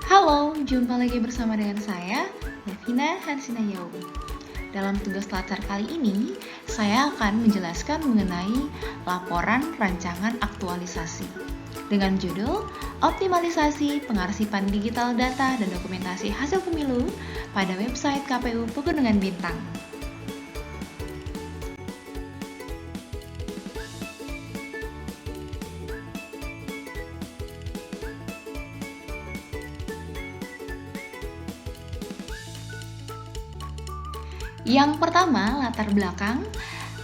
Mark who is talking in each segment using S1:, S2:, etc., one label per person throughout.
S1: Halo, jumpa lagi bersama dengan saya, Devina Hansina Yau. Dalam tugas latar kali ini, saya akan menjelaskan mengenai laporan rancangan aktualisasi dengan judul Optimalisasi Pengarsipan Digital Data dan Dokumentasi Hasil Pemilu pada website KPU Pegunungan Bintang. Yang pertama, latar belakang,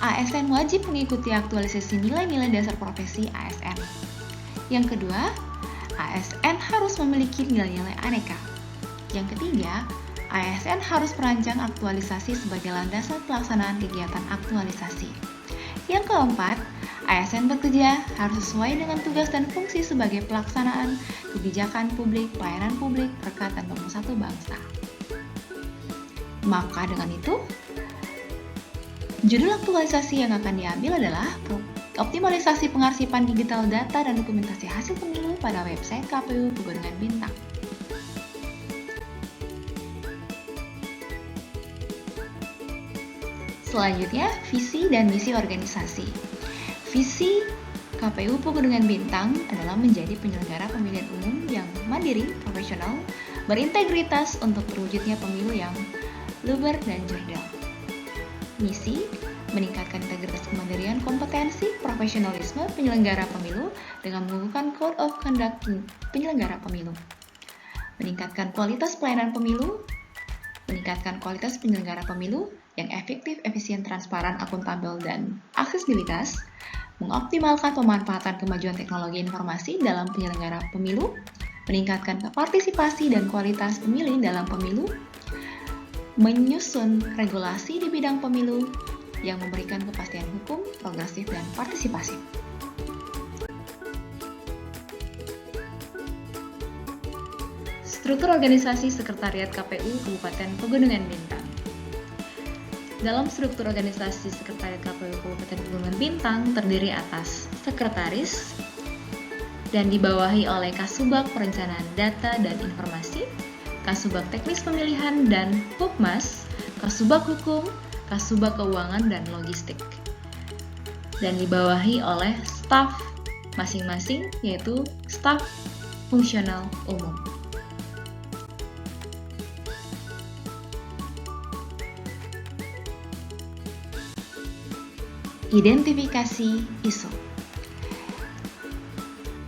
S1: ASN wajib mengikuti aktualisasi nilai-nilai dasar profesi ASN. Yang kedua, ASN harus memiliki nilai-nilai aneka. Yang ketiga, ASN harus merancang aktualisasi sebagai landasan pelaksanaan kegiatan aktualisasi. Yang keempat, ASN bekerja harus sesuai dengan tugas dan fungsi sebagai pelaksanaan kebijakan publik, pelayanan publik, rekat dan pemersatu bangsa. Maka dengan itu, judul aktualisasi yang akan diambil adalah Optimalisasi Pengarsipan Digital Data dan Dokumentasi Hasil Pemilu pada website KPU Pegunungan Bintang. Selanjutnya, visi dan misi organisasi. Visi KPU Pegunungan Bintang adalah menjadi penyelenggara pemilihan umum yang mandiri, profesional, berintegritas untuk terwujudnya pemilu yang luber dan jurdil. Misi, meningkatkan integritas kemandirian, kompetensi, profesionalisme penyelenggara pemilu dengan mengukuhkan Code of Conduct penyelenggara pemilu. Meningkatkan kualitas pelayanan pemilu, meningkatkan kualitas penyelenggara pemilu yang efektif, efisien, transparan, akuntabel, dan aksesibilitas, mengoptimalkan pemanfaatan kemajuan teknologi informasi dalam penyelenggara pemilu, meningkatkan partisipasi dan kualitas pemilih dalam pemilu, menyusun regulasi di bidang pemilu yang memberikan kepastian hukum, progresif, dan partisipasi. Struktur organisasi Sekretariat KPU Kabupaten Pegunungan Bintang. Dalam struktur organisasi Sekretariat KPU Kabupaten Pegunungan Bintang terdiri atas Sekretaris dan dibawahi oleh Kasubag Perencanaan Data dan Informasi, Kasubag Teknis Pemilihan dan Hukmas, Kasubag Hukum, Kasubag Keuangan dan Logistik. Dan dibawahi oleh staf masing-masing, yaitu staf fungsional umum. Identifikasi ISO.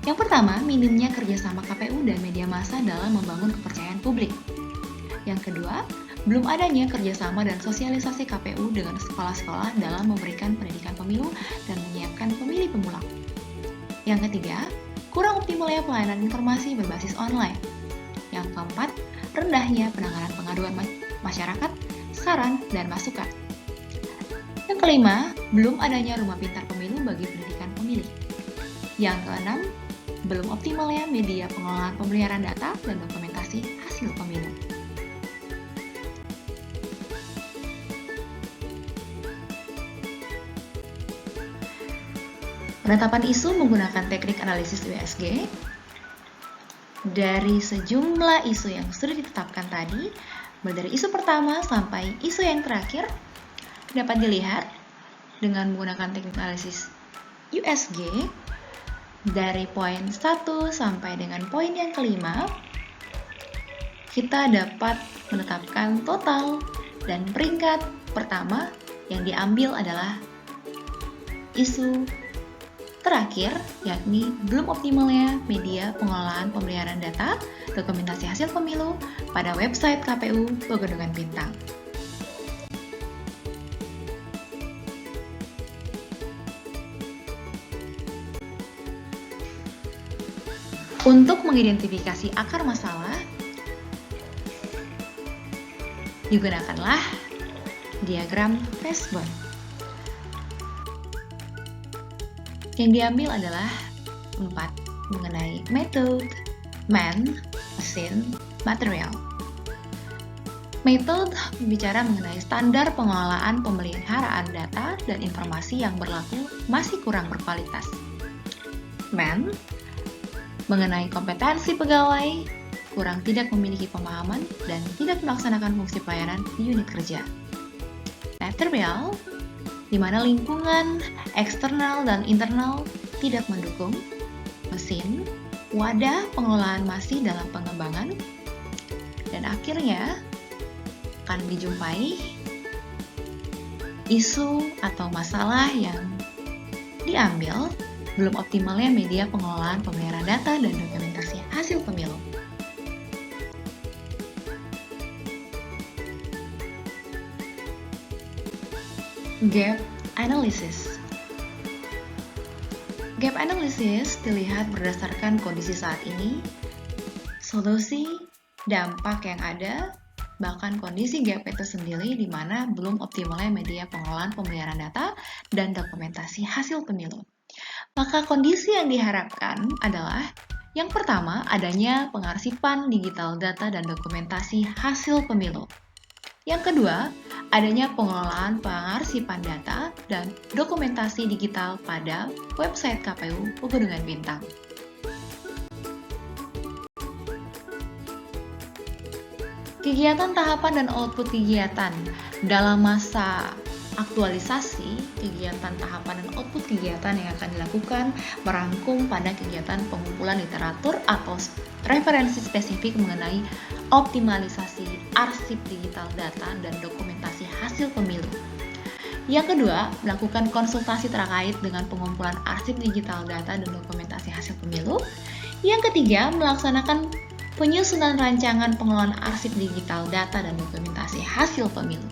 S1: Yang pertama, minimnya kerjasama KPU dan media massa dalam membangun kepercayaan publik. Yang kedua, belum adanya kerjasama dan sosialisasi KPU dengan sekolah-sekolah dalam memberikan pendidikan pemilu dan menyiapkan pemilih pemula. Yang ketiga, kurang optimalnya pelayanan informasi berbasis online. Yang keempat, rendahnya penanganan pengaduan masyarakat, saran, dan masukan. Yang kelima, belum adanya rumah pintar pemilu bagi pendidikan pemilih. Yang keenam, belum optimalnya media pengelolaan pemeliharaan data dan dokumentasi hasil pemilu. Penetapan isu menggunakan teknik analisis USG. Dari sejumlah isu yang sudah ditetapkan tadi, mulai dari isu pertama sampai isu yang terakhir, dapat dilihat dengan menggunakan teknik analisis USG, dari poin 1 sampai dengan poin yang kelima, kita dapat menetapkan total dan peringkat pertama yang diambil adalah isu terakhir, yakni belum optimalnya media pengelolaan pemeliharaan data, dokumentasi hasil pemilu pada website KPU Pegunungan Bintang. Untuk mengidentifikasi akar masalah, digunakanlah diagram Fishbone. Yang diambil adalah 4 mengenai method, man, mesin, material. Method berbicara mengenai standar pengelolaan pemeliharaan data dan informasi yang berlaku masih kurang berkualitas. Man mengenai kompetensi pegawai, tidak memiliki pemahaman, dan tidak melaksanakan fungsi pelayanan di unit kerja. Material, di mana lingkungan, eksternal dan internal tidak mendukung. Mesin, wadah pengelolaan masih dalam pengembangan. Dan akhirnya, akan dijumpai isu atau masalah yang diambil belum optimalnya media pengelolaan pemeliharaan data dan dokumentasi hasil pemilu. Gap Analysis. Gap Analysis dilihat berdasarkan kondisi saat ini, solusi, dampak yang ada, bahkan kondisi gap itu sendiri di mana belum optimalnya media pengelolaan pemeliharaan data dan dokumentasi hasil pemilu. Maka kondisi yang diharapkan adalah yang pertama, adanya pengarsipan digital data dan dokumentasi hasil pemilu. Yang kedua, adanya pengelolaan pengarsipan data dan dokumentasi digital pada website KPU Pegunungan Bintang. Kegiatan tahapan dan output kegiatan dalam masa aktualisasi, kegiatan tahapan dan output kegiatan yang akan dilakukan merangkum pada kegiatan pengumpulan literatur atau referensi spesifik mengenai optimalisasi arsip digital data dan dokumentasi hasil pemilu. Yang kedua, melakukan konsultasi terkait dengan pengumpulan arsip digital data dan dokumentasi hasil pemilu. Yang ketiga, melaksanakan penyusunan rancangan pengelolaan arsip digital data dan dokumentasi hasil pemilu.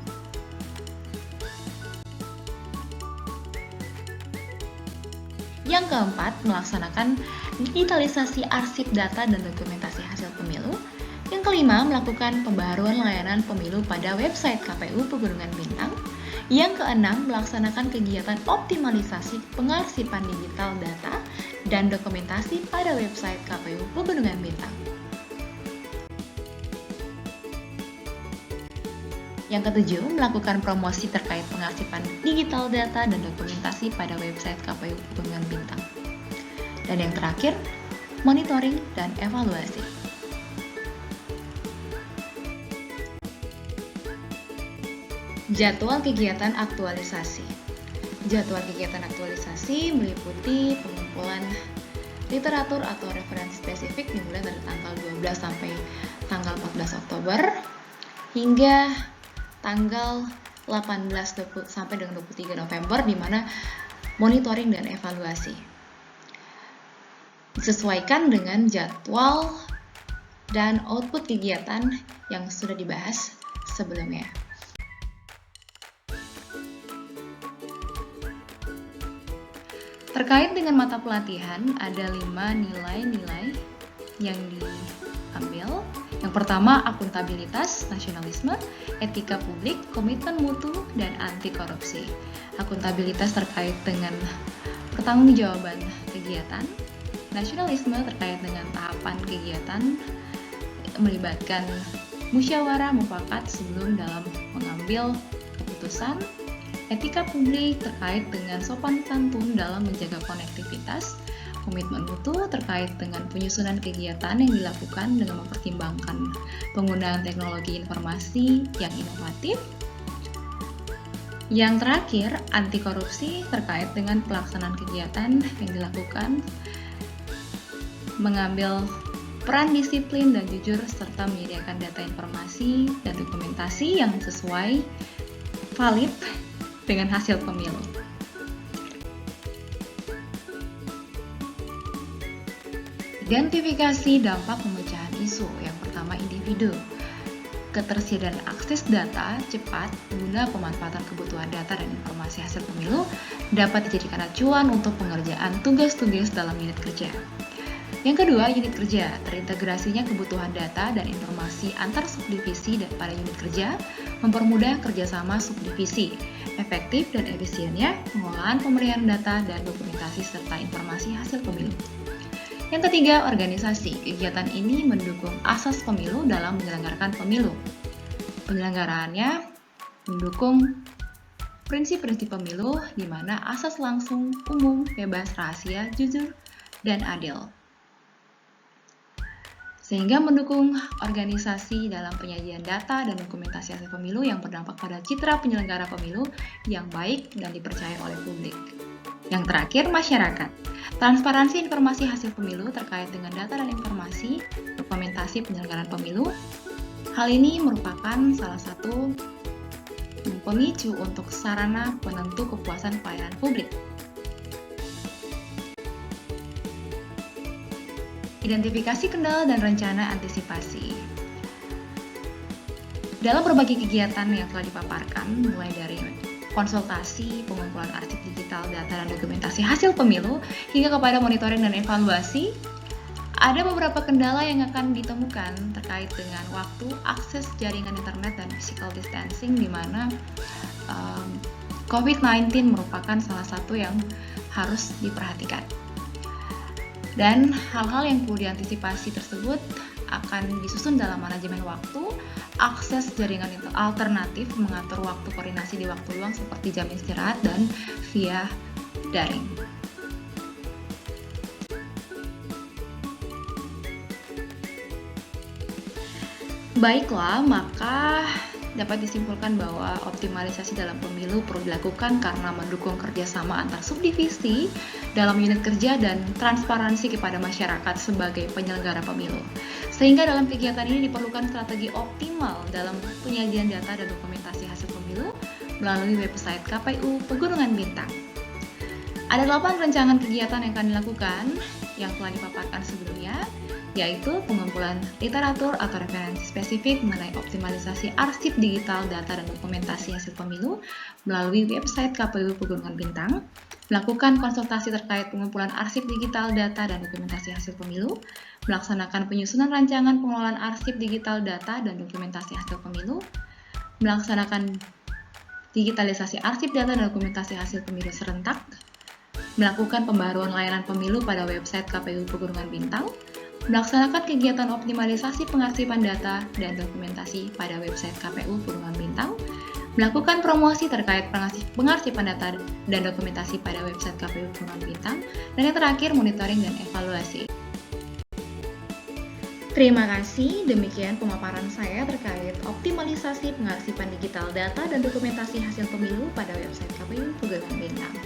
S1: Yang keempat, melaksanakan digitalisasi arsip data dan dokumentasi hasil pemilu. Yang kelima, melakukan pembaharuan layanan pemilu pada website KPU Pegunungan Bintang. Yang keenam, melaksanakan kegiatan optimalisasi pengarsipan digital data dan dokumentasi pada website KPU Pegunungan Bintang. Yang ketujuh, melakukan promosi terkait pengarsipan digital data dan dokumentasi pada website KPU Pegunungan Bintang. Dan yang terakhir, monitoring dan evaluasi. Jadwal kegiatan aktualisasi. Jadwal kegiatan aktualisasi meliputi pengumpulan literatur atau referensi spesifik dimulai dari tanggal 12 sampai tanggal 14 Oktober hingga tanggal 18 sampai dengan 23 November di mana monitoring dan evaluasi. Disesuaikan dengan jadwal dan output kegiatan yang sudah dibahas sebelumnya. Terkait dengan mata pelatihan, ada 5 nilai-nilai yang diambil. Yang pertama, akuntabilitas, nasionalisme, etika publik, komitmen mutu, dan anti korupsi. Akuntabilitas terkait dengan pertanggungjawaban kegiatan, nasionalisme terkait dengan tahapan kegiatan, melibatkan musyawarah mufakat sebelum dalam mengambil keputusan, etika publik terkait dengan sopan santun dalam menjaga konektivitas, komitmen mutu terkait dengan penyusunan kegiatan yang dilakukan dengan mempertimbangkan penggunaan teknologi informasi yang inovatif. Yang terakhir, anti korupsi terkait dengan pelaksanaan kegiatan yang dilakukan, mengambil peran disiplin dan jujur serta menyediakan data informasi dan dokumentasi yang sesuai, valid dengan hasil pemilu. Identifikasi dampak pemecahan isu. Yang pertama, individu. Ketersediaan akses data cepat guna pemanfaatan kebutuhan data dan informasi hasil pemilu dapat dijadikan acuan untuk pengerjaan tugas-tugas dalam unit kerja. Yang kedua, unit kerja. Terintegrasinya kebutuhan data dan informasi antar subdivisi dan pada unit kerja mempermudah kerjasama subdivisi, efektif dan efisiennya pengolahan pemeliharaan data dan dokumentasi serta informasi hasil pemilu. Yang ketiga, organisasi. Kegiatan ini mendukung asas pemilu dalam menyelenggarakan pemilu. Penyelenggaraannya mendukung prinsip-prinsip pemilu di mana asas langsung, umum, bebas, rahasia, jujur, dan adil. sehingga mendukung organisasi dalam penyajian data dan dokumentasi hasil pemilu yang berdampak pada citra penyelenggara pemilu yang baik dan dipercaya oleh publik. Yang terakhir, masyarakat. Transparansi informasi hasil pemilu terkait dengan data dan informasi dokumentasi penyelenggaraan pemilu. Hal ini merupakan salah satu pemicu untuk sarana penentu kepuasan pelayanan publik. Identifikasi kendala dan rencana antisipasi. Dalam berbagai kegiatan yang telah dipaparkan, mulai dari konsultasi, pengumpulan arsip digital, data dan dokumentasi hasil pemilu, hingga kepada monitoring dan evaluasi, ada beberapa kendala yang akan ditemukan terkait dengan waktu, akses jaringan internet, dan physical distancing, di mana COVID-19 merupakan salah satu yang harus diperhatikan. Dan hal-hal yang perlu diantisipasi tersebut akan disusun dalam manajemen waktu, akses jaringan alternatif, mengatur waktu koordinasi di waktu luang seperti jam istirahat, dan via daring. Baiklah, maka dapat disimpulkan bahwa optimalisasi dalam pemilu perlu dilakukan karena mendukung kerjasama antar subdivisi dalam unit kerja dan transparansi kepada masyarakat sebagai penyelenggara pemilu. Sehingga dalam kegiatan ini diperlukan strategi optimal dalam penyajian data dan dokumentasi hasil pemilu melalui website KPU Pegunungan Bintang. Ada 8 rancangan kegiatan yang akan dilakukan yang telah dipaparkan sebelumnya, yaitu pengumpulan literatur atau referensi spesifik mengenai optimalisasi arsip digital data dan dokumentasi hasil pemilu melalui website KPU Pegunungan Bintang, melakukan konsultasi terkait pengumpulan arsip digital data dan dokumentasi hasil pemilu, melaksanakan penyusunan rancangan pengelolaan arsip digital data dan dokumentasi hasil pemilu, melaksanakan digitalisasi arsip data dan dokumentasi hasil pemilu serentak, melakukan pembaruan layanan pemilu pada website KPU Pegunungan Bintang, melaksanakan kegiatan optimalisasi pengarsipan data dan dokumentasi pada website KPU Pegunungan Bintang, melakukan promosi terkait pengarsipan data dan dokumentasi pada website KPU Pegunungan Bintang, dan yang terakhir monitoring dan evaluasi. Terima kasih, demikian pemaparan saya terkait optimalisasi pengarsipan digital data dan dokumentasi hasil pemilu pada website KPU Pegunungan Bintang.